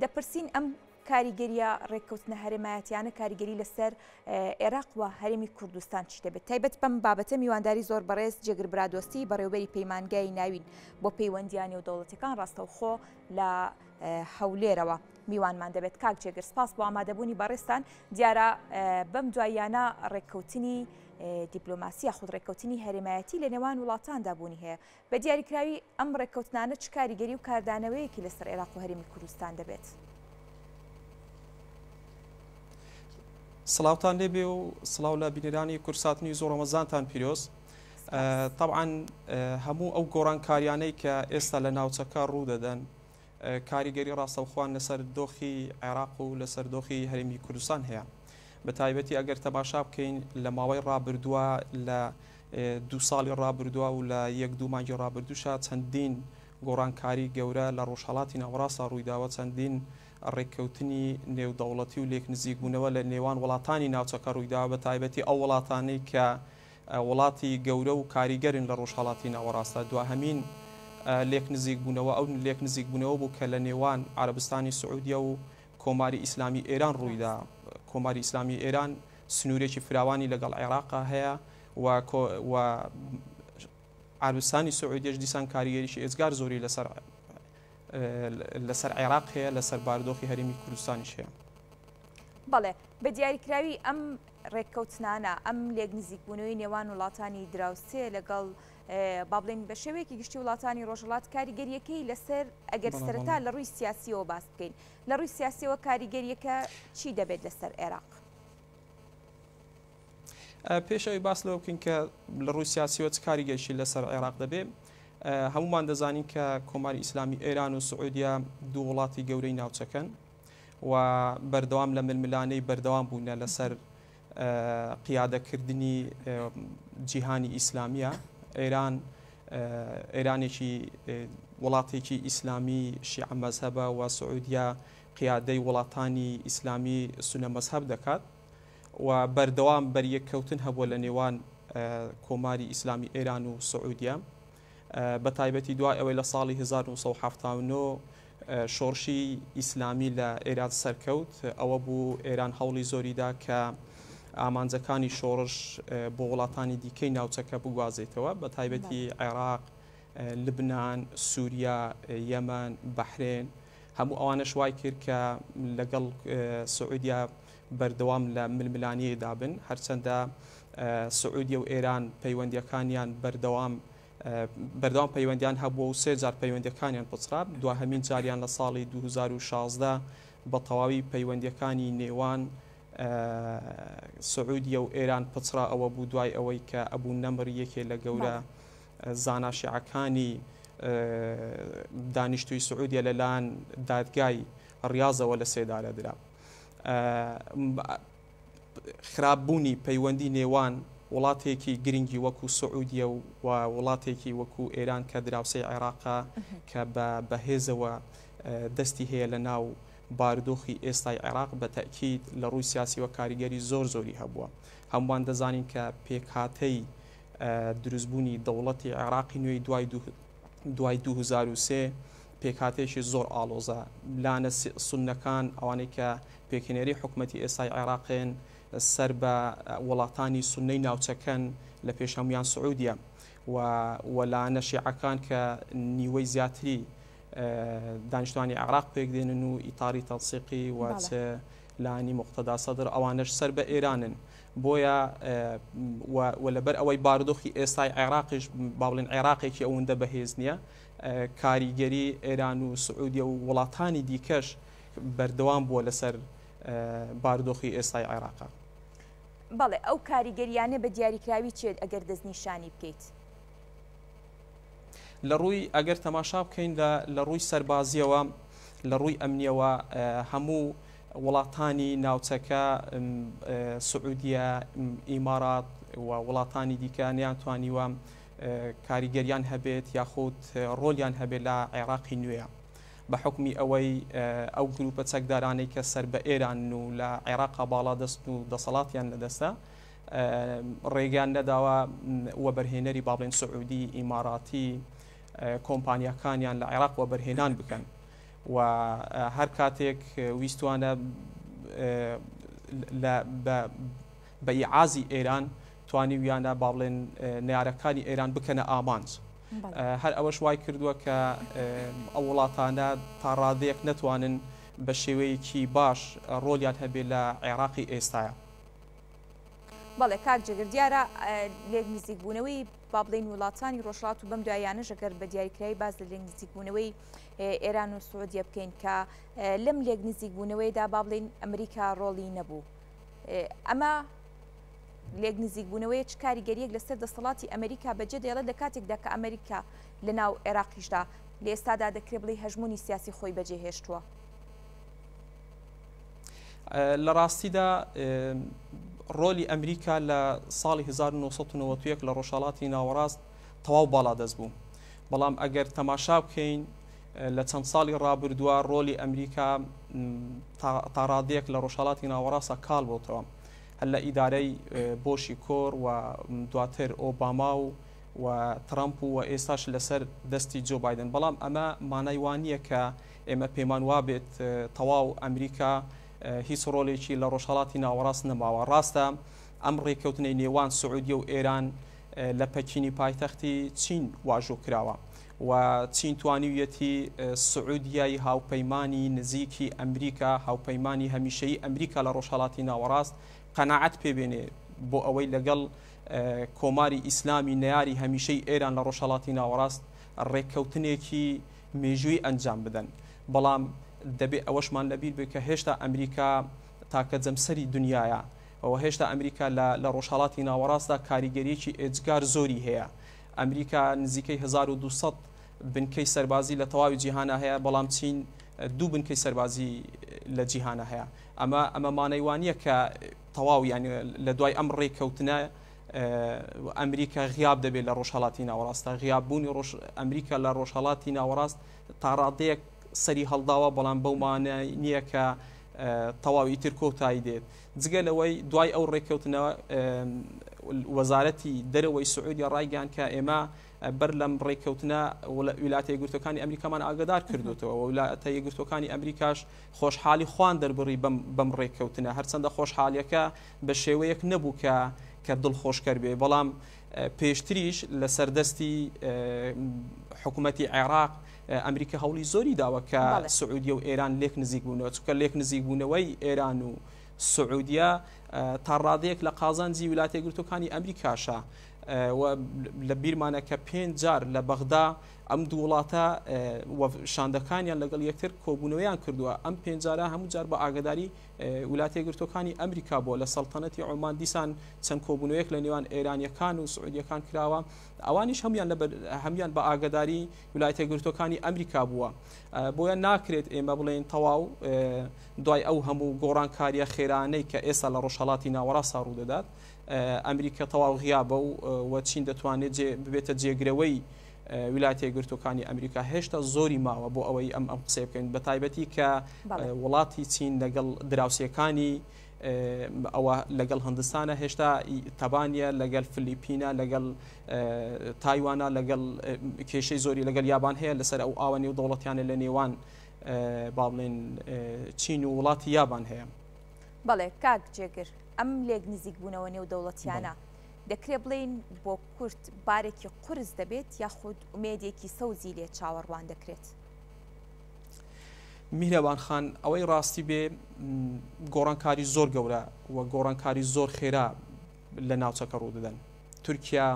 دەپرسین ئەم کاریگەریە ڕێککەوتنە هەرێمایەتیانە کاریگەری لەسەر عێراق و هەرێمی کوردستان چی دەبێت؟ تایبەت بەم بابەتە میوانداری زۆر بەڕێز جێگربرادۆستی بەڕێوەبەری پەیمانگای ناوین بۆ پەیوەندیانی و دەوڵەتەکان ڕاستەوخۆ لە هەولێرەوە میوانمان دەبێت. کاک جێگر، سپاس بۆ ئامادەبوونی بەڕێستان. دیارە بەم دواییانە ڕێککەوتنی دیپلۆماسی خود ڕێککەوتنی هەرێمایەتی لە نێوان وڵاتاندا بوونی هەیە. بە دیاریکراوی ئەم ڕێککەوتنانە چ کاریگەری و کاردانەوەیەکی لەسەر عێراق و هەرێمی کوردستان دەبێت؟ سڵاوتان لێبێ و سڵاو لە بینەرانی کورساتنی زۆر ڕەمەزانتان پیرۆز. طبعاً هەموو ئەو گۆڕانکاریانەی کە ئێستا لە ناوچەکە ڕوو دەدەن کاریگەری ڕاستەوخۆیان لەسەر دۆخی عێراق و لەسەر دۆخی هەرێمی کوردستان هەیە. بە تایبەتی ئەگەر تەماشا بکەین لە ماوەی ڕابردووە لە 2 ساڵی ڕابردووە و لە 1-2 مانگی ڕابردووشە چەندین گۆڕانکاری گەورە لە ڕۆژهەڵاتی ناوەڕاستە ڕوویداوە، چەندین ڕێککەوتنی نێودەوڵەتی و لێک نزیکبوونەوە لە نێوان وڵاتانی ناوچەکە ڕوویداوە، بە تایبەتی ئەو وڵاتانەی کە وڵاتی گەورە و کاریگەرن لە ڕۆژهەڵاتی ناوەڕاستە. دوهەمین لێک نزیکبوونەوە ئەو لێک نزیکبوونەوە بوو کە لە نێوان عەرەبستانی سعودیە و کۆماری ئیسلامی ئێران ڕوویدا. کۆماری ئیسلامی ئێران سنوورێکی فراوانی لەگەڵ عێراقا هەیە و عەربستانی سعودیەش دیسان کاریگەریشی ئێجگار زۆری لەسەر عێراق هەیە، لەسەر باردۆخی هەرێمی کوردستانیش هەیە. بەڵێ، بە دیاریکراوی ئەم ڕێککەوتنانە ئەم لێک نزیکبوونەوەی نێوان وڵاتانی دراوسێ لەگەڵ با بڵێن بە شێوەیەکی گشتی وڵاتانی ڕۆژهەڵات کاریگەریەکەی لەسەر ئەگەر سەرەتا لە ڕووی سیاسیەوە باس بکەین، لە ڕووی سیاسیەوە کاریگەریەکە چی دەبێت لەسەر عێراق؟ پێشەوەی باس لەوە بکەین کە لە ڕووی سیاسیەوە چ کاریگەریشی لەسەر عێراق دەبێت. هەمومان دەزانین کە کۆماری ئیسلامی ئێران و سعودیا دوو وڵاتی گەورەی ناوچەکەن و بەردەوام لە ململانەی بەردەوام بوونە لەسەر قیادەکردنی جیهانی ئیسلامیە. ئێرانێکی وڵاتێکی ئیسلامی شیعە مەزهەبە و سعودیا قیادەی وڵاتانی ئیسلامی سونە مەزهەب دەکات و بەردەوام بەریەککەوتن هەبووە لە نێوان کۆماری ئیسلامی ئێران و سعودیا، بە تایبەتی دوای ئەوەی لە ساڵی 1970 شۆڕشی ئیسلامی لە ئێران سەرکەوت. ئەوە بوو ئێران هەوڵی زۆریدا کە ئامانجەکانی شۆڕش بۆ وڵاتانی دیکەی ناوچەکە بگوازێتەوە، بە تایبەتی عێراق، لبنان، سووریا، یەمەن، بەحرێن. هەموو ئەوانەش وای کرد کە لەگەڵ سعودیا بەردەوام لە ململانیەدا بن، هەرچەندە سعودیا و ئێران پەیوەندیەکانیان بەردەوام پەیوەندیان هەبووە و 3 جار پەیوەندیەکانیان پچرا. دوهەمین جاریان لە ساڵی 2016 بە تەواوی پەیوەندیەکانی نێوان سعودیا و ئێران پچرا. ئەوە بوو دوای ئەوەی کە ئەبوو نەمر یەکێ لە گەورە زاناشیعەکانی دانیشتووی سعودیا لەلایەن دادگای ڕیاضەوە لە سێدارە درا. خراپبوونی پەیوەندی نێوان وڵاتێکی گرنگی وەکو سعودیا و وڵاتێکی وەکو ئێران کە دراوسەی عێراقا کە بەهێزەوە دەستی هەیە لە ناو باردۆخی ئێستای عێراق، بە تەکید لە ڕووی سیاسیوە کاریگەری زۆری هەبووە. هەمووان دەزانین کە پێکهاتەی دروستبوونی دەوڵەتی عێراقی نوێی دوای 2003 پێکهاتێکی زۆر ئاڵۆزە. لانە سوننەکان ئەوانەی کە پێکهێنەری حکومەتی ئێستای عێراقێن سەر بە وڵاتانی سوننەی ناوچەکەن لە پێشەمویان سعودیا و لانە شیعەکان کە نیوەی زیاتری دانیشتوانی عێراق پێکدێنن و ئیتاری تەنسیقی و لانی مقتەدا سەدر ئەوانش سەر بە ئێرانن. بۆیە و لەبەر ئەوەی باردۆخی ئێستای عێراقیش با بڵێن عێراقێکی ئەوەندە بەهێز نییە، کاریگەری ئێران و سعودیا و وڵاتانی دیکەش بەردەوام بووە لەسەر باردۆخی ئێستای عێراقا. بەڵێ، ئەو کاریگەریانە بە دیاریکراوی چێت ئەگەر دەستنیشانی بکەیت؟ لە ڕووی ئەگەر تەماشا بکەین لە ڕووی سەربازیەوە، لە ڕووی ئەمنیەوە هەموو وڵاتانی ناوچەکە سعودیا، ئیمارات و وڵاتانی دیکە نەیانتوانیوە کاریگەریان هەبێت یاخود ڕۆلیان هەبێت لە عێراقی نوێیە، بە حکمی ئەوەی ئەو گروپە چەکدارانەی کە سەر بە ئێران و لە عێراقا باڵا دەست و دەسەڵاتیان لەدەستە ڕێگەیان نەداوە وەبەرهێنەری با بڵێن سعودی، ئیماراتی کۆمپانیەکانیان لە عێراق وەبەرهێنان بکەن و هەر کاتێک ویستوانە بە ئیعازی ئێران توانی ویانە با بڵێن نارەکانی ئێران بکەنە ئامانج. هەر ئەوەش وای کردووە کە ئەو وڵاتانە تا ڕادەیەک نەتوانن بە شێوەیەکی باش ڕۆلیان هەبێ لە عێراقی ئێستاە. بەڵێ کاک جەگەر دیارە لێک نزیکبوونەوەی با بڵێن وڵاتانی ڕۆژهەڵات و بەم دوایانەش ئەگەر بە دیاریکراوی باز لە لێک نزیکبوونەوەی ئێران و سعودیە بکەین کە لەم لێک نزیکبوونەوەیدا با بڵێن ئەمریکا ڕۆڵی نەبوو. ئەمە لێک نزیکبوونەوەی چ کاریگەریەک لەسەر دەسەڵاتی ئەمریکا بەجێ دێڵێ لە کاتێکدا کە ئەمریکا لە ناو عێراقیشدا لە ئێستادا دەکرێت بڵێ هەژمونی سیاسی خۆی بەجێ هێشتووە؟ لە ڕاستیدا ڕۆلی ئەمریکا لە ساڵی 1991 لە ڕۆژهەڵاتی ناوەڕاست تەواو باڵا دەست بوو. بەڵام ئەگەر تەماشا بکەین لە چەند ساڵی ڕابردووە ڕۆلی ئەمریکا تا ڕادەیەک لە ڕۆژهەڵاتی ناوەڕاستە کاڵ بۆتەوە، هەر لە ئیدارەی بۆشی کۆر و دواتر ئۆباما و ترامپ و ئێستاش لەسەر دەستی جۆ بایدن. بەڵام ئەمە مانای وانییە کە ئێمە پێمان وابێت تەواو ئەمریکا هیچ ڕۆلێکی لە ڕۆژهەڵاتی ناوەڕاست نەماوە. ڕاستە ئەم ڕێککەوتنەی نێوان سعودیە و ئێران لە پەکینی پایتەختی چین واژۆ کراوە و چین توانیویەتی سعودیای هاوپەیمانی نزیکی ئەمریکا، هاوپەیمانی هەمیشەیی ئەمریکا لە ڕۆژهەڵاتی ناوەڕاست قەناعەت پێبێنێ بۆ ئەوەی لەگەڵ کۆماری ئیسلامی نەیاری هەمیشەی ئێران لە ڕۆژهەڵاتی ناوەڕاست ڕێککەوتنێکی مێژووی ئەنجام بدەن. بەڵام دەبێت ئەوەشمان لەبیر بێت کە هێشتا ئەمریکا تاکە جەمسەری دنیاە ئەوە هێشتا ئەمریکا لە ڕۆژهەڵاتی ناوەڕاستدا کاریگەریەکی ئێجگار زۆری هەیە. ئەمریکا نزیکەی 1200 بنکەی سەربازی لە تەواوی جیهانە هەیە، بەڵام چین 2 بنکەی سەربازی لە جیهانە هەیە. ئەمە مانەیوانیە کە تەواو یانی لە دوای ئەم ڕێککەوتنە ئەمریکا غیاب دەبێت لە ڕۆژهەڵاتی ناوەڕاستە. غیاببوونی ئەمریکا لە ڕۆژهەڵاتی ناوەڕاست تا ڕادەیەک سەری هەڵداوە، بەڵام بەومانە نییە کە تەواوی تر کۆتایی دێت. جگە لەوەی دوای ئەو ڕێککەوتنەوە وەزارەتی دەرەوەی سعودی ڕایگەیاند کە ئێمە بەر لەم ڕێککەوتنە ویلایەتە یەکگرتوەکانی ئەمریکامان ئاگادار کردوتەوە و ویلایەتە یەکگرتوەکانی ئەمریکاش خۆشحاڵی خوان دەربڕی بەم ڕێککەوتنە، هەرچەندە خۆشحاڵیەکە بە شێوەیەک نەبوو کە دڵخۆشکەر بێ. بەڵام پێشتریش لە سەردەستی حکوومەتی عێراق ئەمریکا هەوڵی زۆری داوە کە سعودیە و ئێران لێک نزیک بوونەوە، چونکە لێک نزیکبوونەوەی ئێران و سعودیە تا ڕادەیەک لە قازانجی ویلایەتە یەکگرتوەکانی ئەمریکاشە و لە بیرمانە کە 5 جار لە بەغدا ئەم دوو وڵاتە شاندەکانیان لەگەڵ یەکتر کۆبوونەوەیان کردووە. ئەم 5 جارە هەموو جار بە ئاگاداری ویلایەتە یەکگرتوەکانی ئەمریکا بووە. لە سەڵتەنەتی عومان دیسان چەند کۆبوونەوەیەک لە نێوان ئێرانیەکان و سعودیەکان کراوە، ئەوانیش هەمیان بە ئاگاداری ویلایەتە یەکگرتوەکانی ئەمریکا بووە. بۆیە ناکرێت ئێمە بڵێن تەواو دوای ئەو هەموو گۆڕانکاریە خێرانەی کە ئێستا لە ڕۆژهەڵاتی ناوەڕاست ڕوو دەدات ئەمریکا تەواو غیابە و چین دەتوانێت ببێتە جێگرەوەی ویلایەتە یەکگرتوەکانی ئەمریکا. هێشتا زۆری ماوە بۆ ئەوەی ئەم قسە بکەین، بە تایبەتی کە وڵاتی چین لەگەڵ دراوسەکانی ئەوە لەگەڵ هەندستانە هێشتا تەبانیە، لەگەڵ فلیپینە، لەگەڵ تایوانە، لەگەڵ کێشەی زۆری لەگەڵ یابان هەیە لەسەر ئەو ئاوەنی و دەوڵەتیانە لە نێوان با بڵێن چین و وڵاتی یابان هەیە. بەڵێ کاک جێگر، ئەم لێک نزیک بوونەوە نێو دەوڵەتیانە دەکرێت بڵێن بۆ کورد بارێکی قورس دەبێت یاخود ئومێدێکی سەوزی لێ چاوەڕوان دەکرێت؟ میرەوان خان، ئەوەی ڕاستی بێ گۆڕانکاری زۆر گەورە و گۆڕانکاری زۆر خێرا لە ناوچەکە ڕوو دەدەن. تورکیا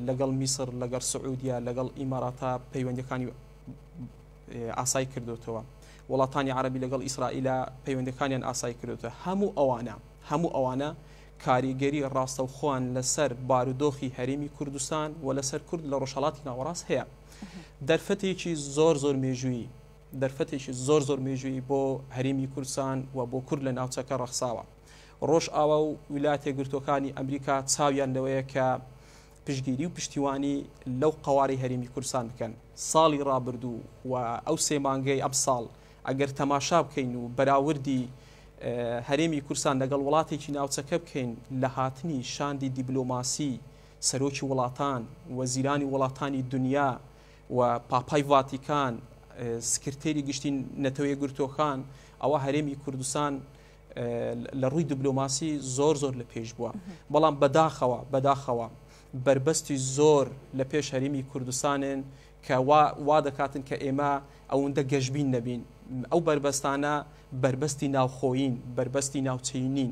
لەگەڵ میسر، لەگەڵ سعودیا، لەگەڵ ئیماراتە پەیوەندەکانی ئاسایی کردوتەوە. وڵاتانی عەربی لەگەڵ ئیسرائیلە پەیوەندەکانیان ئاسایی کردوتە. هەموو ئەوانە کاریگەری ڕاستەوخۆیان لەسەر بارودۆخی هەرێمی کوردستان و لەسەر کورد لە ڕۆژهەڵاتی ناوەڕاست هەیە. دەرفەتێکی زۆر مێژووی بۆ هەرێمی کوردستان و بۆ کورد لە ناوچەکە ڕەخساوە. ڕۆژ ئاوا و ویلایەتە یەکگرتوەکانی ئەمریکا چاویان لەوەیە کە پشتگیری و پشتیوانی لەو قەواری هەرێمی کوردستان بکەن. ساڵی ڕابردوو و ئەو 3 مانگەی ئەم ساڵ ئەگەر تەماشا بکەین و بەراوردی هەرێمی کوردستان لەگەڵ وڵاتێکی ناوچەکە بکەین لە هاتنی شاندی دیبلۆماسی سەرۆکی وڵاتان، وەزیرانی وڵاتانی دنیا و پاپای ڤاتیکان، سکرتێری گشتی نەتەوەیە گرتوەکان ئەوە هەرێمی کوردستان لە ڕووی دیبلۆماسی زۆر لە پێش بووە بەڵام بەداخەوە بربەستی زۆر لە پێش هەرێمی کوردستانن کە وا دەکاتن کە ئێمە ئەوەندە گەشبین نەبین ئەو بربەستانە بربەستی ناوخۆیین بربەستی ناوچەیینین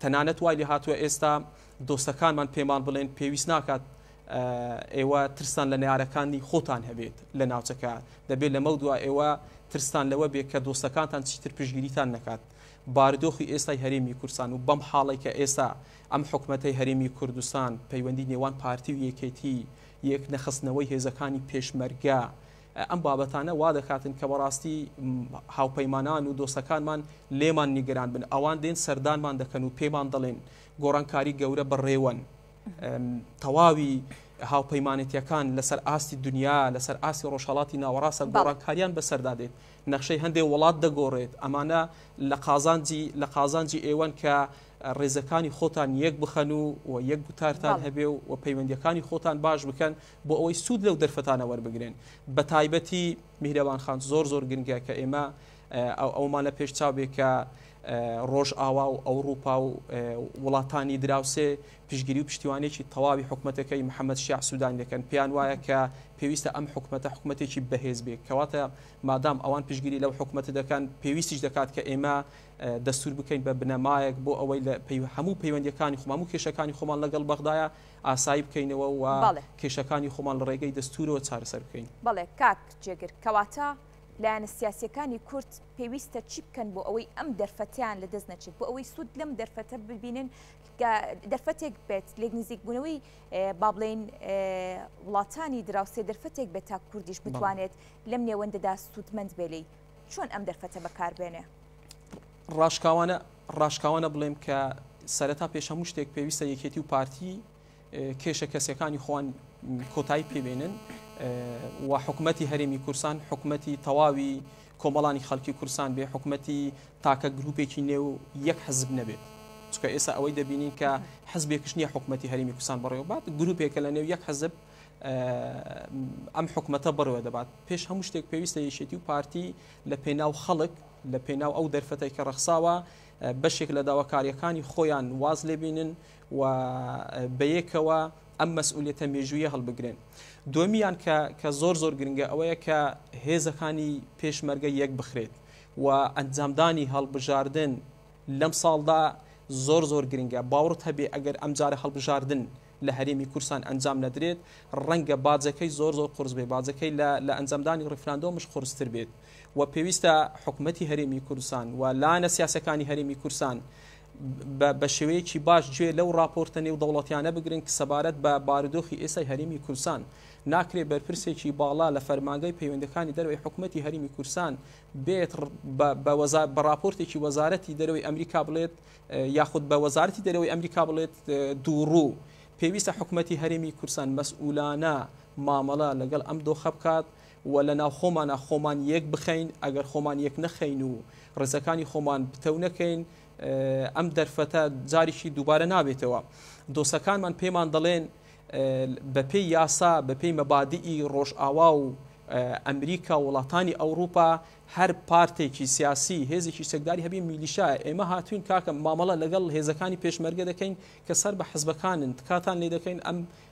تەنانەت وای لێ هاتووە ئێستا دۆستەکانمان پێمان بڵێن پێویست ناکات ئێوە ترسان لە نارەکانی خۆتان هەبێت لە ناوچەکە دەبێت لەمە دووە ئێوە ترستان لەوە بێت کە دۆستەکانتان چیتر پشگیریتان نەکات بارودۆخی ئێستای هەرێمی کوردستان و بەم حاڵی کە ئێستا ئەم حکومەتەی هەرێمی کوردستان پەیوەندی نێوان پارتی و یەکێتی یەک نەخستنەوەی هێزەکانی پێشمەرگە ئەم بابەتانە وا دەکاتن کە بەڕاستی هاوپەیمانان و دۆستەکانمان لێمان نیگەران بن ئەوان دێن سەردانمان دەکەن و پێمان دەڵێن گۆڕانکاری گەورە بەڕێوەن تەواوی هاوپەیمانەتیەکان لەسەر ئاستی دنیا لەسەر ئاستی ڕۆژهەڵاتی ناوەڕاستە گۆڕانکاریان بەسەردادێت نەخشەی هەندێک وڵات دەگۆڕێت ئەمانە لە قازانجی ئێوەن کە ڕێزەکانی خۆتان یەک بخەن و یەک گوتارتان هەبێ و پەیوەندیەکانی خۆتان باش بکەن بۆ ئەوەی سوود لەو دەرفەتانە وەربگرن بە تایبەتی میهرەبان خان زۆر گرنگە کە ئێمە ئەومانە پێش چاو بێ کە ڕۆژ ئاوا و ئەوروپا و وڵاتانی دراوسێ پشگیری و پشتیوانێکی تەواوی حکومەتەکەی محەممەد شیع سوودان دەکەن پێیان وایە کە پێویستە ئەم حکومەتێکی بەهێز بێت کەواتە مادام ئەوان پشگیری لەو حکومەتە دەکەن پێویستیش دەکات کە ئێمە دەستور بکەین بە بنەمایەک بۆ ئەوەی لە هەموو پەیوەندیەکانی خۆمان و کێشەکانی خۆمان لەگەڵ بەغدایە ئاسایی بکەینەوە و کێشەکانی خۆمان لە ڕێگەی دەستورەوە چارەسەر بکەین. بەڵێ کاک جێگر کەواتە لایەنە سیاسیەکانی کورد پێویستە چی بکەن بۆ ئەوەی ئەم دەرفەتیان لە دەست نەچێت بۆ ئەوەی سوود لەم دەرفەتە ببینن دەرفەتێک بێت لێک نزیک بوونەوەی با بڵێن وڵاتانی دراوسێ دەرفەتێک بێت تا کوردیش بتوانێت لەم نێوەندەدا سوودمەند بێلی چۆن ئەم دەرفەتە بەکاربێنێ؟ ڕاشکاوانە بڵێم کە سەرەتا پێش هەموو شتێک پێویستە یەکێتی و پارتی کێشە کەسەکانی خۆیان کۆتایی پێبێنن و حکومەتی هەرێمی کوردستان حکومەتی تەواوی کۆمەڵانی خەڵکی کوردستان بێ حکومەتی تاکە گروپێکی نێو یەک حزب نەبێت چکە ئێستا ئەوەی دەبینین کە حزبێکش نییە حکومەتی هەرێمی کوردستان بەڕێوەبات گروپێکە لە نێو یەک حزب ئەم حکومەتە بڕێوە دەبات پێش هەموو شتێک پێویستە یەکێتی و پارتی لە پێناو خەڵک لە پێناو ئەو دەرفەتەی کە ڕەخساوە بەشێک لە داواکاریەکانی خۆیان واز لێبینن و بەیەکەوە ئەم مەسئولیەتە مێژوویە هەڵبگرن. دومیان کە زۆر گرنگە ئەوەیە کە هێزەکانی پێشمەرگە یەک بخرێت و ئەنجامدانی هەڵبژاردن لەم ساڵدا زۆر گرنگە باوەڕت هەبێ ئەگەر ئەم جارە هەڵبژاردن لە هەرێمی کوردستان ئەنجام نەدرێت ڕەنگە باجەکەی زۆر قورس بێ باجەکەی لە ئەنجامدانی ڕفراندۆمش قورستر بێت و پێویستە حکومەتی هەرێمی کوردستان و لایەنە سیاسەکانی هەرێمی کوردستان بە شێوەیەکی باش گوێ لەو راپۆرتە نێو دەوڵەتیانە بگرن کە سەبارەت بە بارودۆخی ئێستای هەرێمی کوردستان ناکرێت بەرپرسێکی باڵا لە فەرمانگەی پەیوەندەکانی دەرەوەی حکومەتی هەرێمی کوردستان بێت بە راپۆرتێکی وەزارەتی دەرەوەی ئەمریکا بڵێت یاخود بە وەزارەتی دەرەوەی ئەمریکا بڵێت دووڕوو پێویستە حکومەتی هەرێمی کوردستان مەسئولانە مامەڵە لەگەڵ ئەم دۆخە بکات و لە ناو خۆمان یەک بخەین ئەگەر خۆمان یەک نەخەین و ڕێزەکانی خۆمان بتەو نەکەین ئەم دەرفەتە جاریشی دووبارە نابێتەوە دۆستەکانمان پێمان دەڵێن بەپێی یاسا بەپێی مەبادیئی ڕۆژئاوا و ئەمریکا وڵاتانی ئەوروپا هەر پارتێکی سیاسی هێزێکی سەکداری هەبی میلیشا ئێمە هاتوین کاکە مامەڵە لەگەڵ هێزەکانی پێشمەرگە دەکەین کە سەر بە حزبەکانن کاتان لێ دەکەین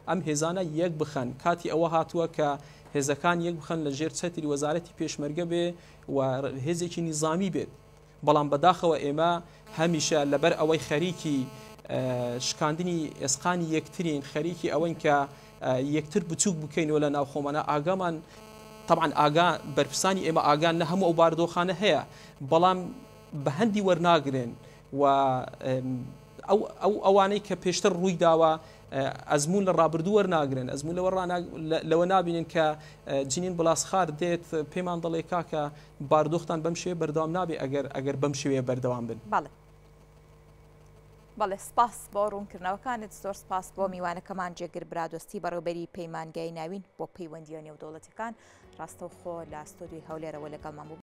ئەم هێزانە یەک بخەن کاتی ئەوە هاتووە کە هێزەکان یەک بخەن لە ژێر چەتری وەزارەتی پێشمەرگە بێ و هێزێکی نیزامی بێت بەڵام بەداخەوە ئێمە هەمیشە لەبەر ئەوەی خەریکی شکاندنی ئێسقانی یەکترین خەریکی ئەوەن کە یەکتر بچووک بکەینەوە لە ناو خۆمانە ئاگامان طبعا ئاگا بەرپرسانی ئێمە ئاگان لە هەموو ئەو بارودۆخانە هەیە بەڵام بە هەندی وەرناگرن و ئەوانەی کە پێشتر ڕووی داوە ئەزمون لە ڕابردوو وەرناگرن ئەزمون لەوە نابینن کە جینین بڵاسخار دێت پێمان دەڵێ کاکە بارودۆختان بەم شێوێ بەردەوام نابێ ئەگەر بەم شێوەیە بەردەوام بن. بەڵێ سپاس بۆ ڕوونکردنەوەکانت زۆر سپاس بۆ میوانەکەمان جێگر برادۆستی بەڕێوەبەری پەیمانگای ناوین بۆ پەیوەندیە نێودەوڵەتەکان ڕاستەوخۆ لە ئەستۆدیۆی هەولێرەوە لەگەڵمان بوو.